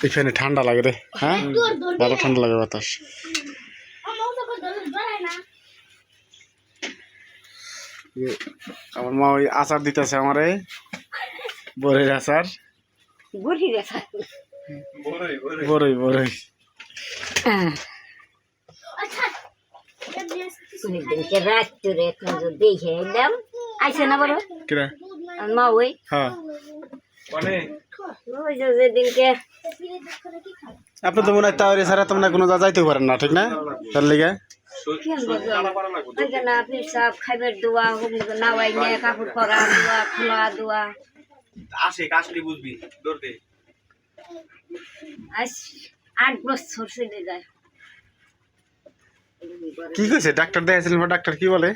এখানে ঠান্ডা লাগে রে। হ্যাঁ, ভালো ঠান্ডা লাগে বাতাস। আমার মা ওই আচার দিতেছে আমারে, বড়ির আচার। বড়ই বড়ই আইসে না বড় কিরা? মা ওই হ্যাঁ, ওই যে দিনকে আপনি তো মনে হয় তাওয়ারি ছাড়া তো মনে হয় কোনো যাইতেও পারেন না, ঠিক না? তার লিগে আপনি সব খাইবার দোয়া নাওয়াই নিয়ে কাপড় পরা দোয়া খোলা দোয়া আসে কাশলি বুঝবি দৌড়তে 8 বছর চলে যায়। কি কইছে? ডাক্তার দেখাইছিলেন, ডাক্তার কি বলে?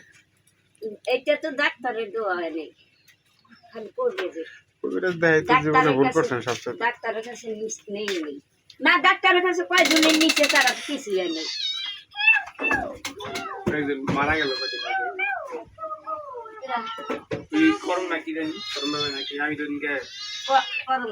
এটা তো ডাক্তারের দোয়া নেই, খালি করবে যে দেখাইতে জীবনে ভুল করছেন সবচেয়ে। ডাক্তারের কাছে নেই না, ডাক্তারের কাছে কয়জনের নিচে তারা কিছুই নেই। একজন মারা গেল তুই করম নাকি জানি করম নাকি আমি তো নিকে করম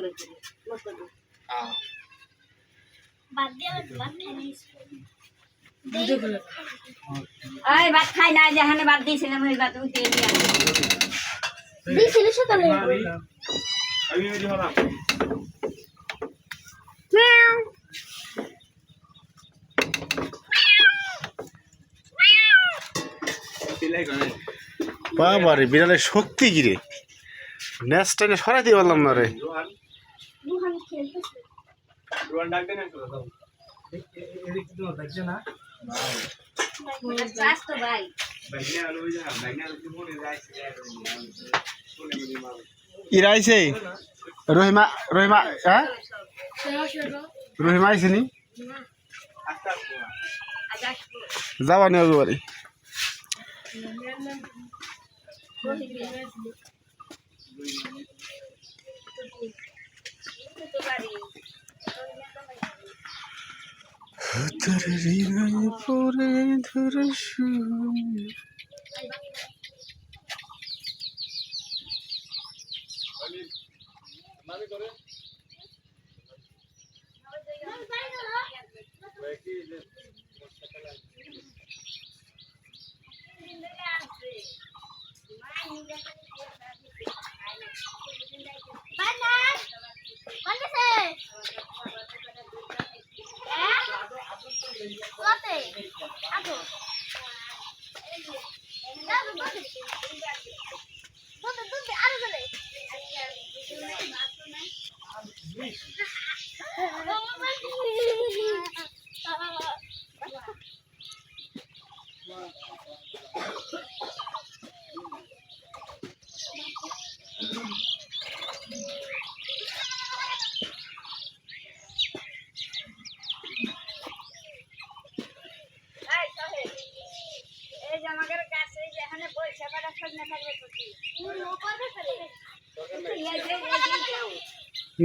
এই ভাত খাই না, যেখানে ভাত দিয়েছিলাম ওই ভাত উঠে দিয়েছিল সকালে। আমি হলাম বাবারে বিড়ালের শক্তি কি রে! নেক্সট টাইমে সরাইতে পারলাম না রে। ইরা আইছে? রহিমা রহিমা হ্যাঁ রহিমা আইছে নি? যাবা নি বাড়ি? পরে ধরে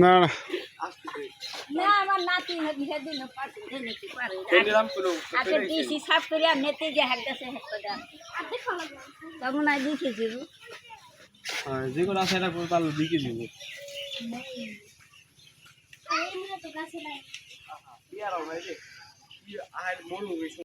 না না আমার নাতি দিন আচ্ছা দিছি সাফ করে নেতে যে হাত গেছে তখন আর দিয়েছি যেগুলো আছে এটা তাহলে দিকে দিব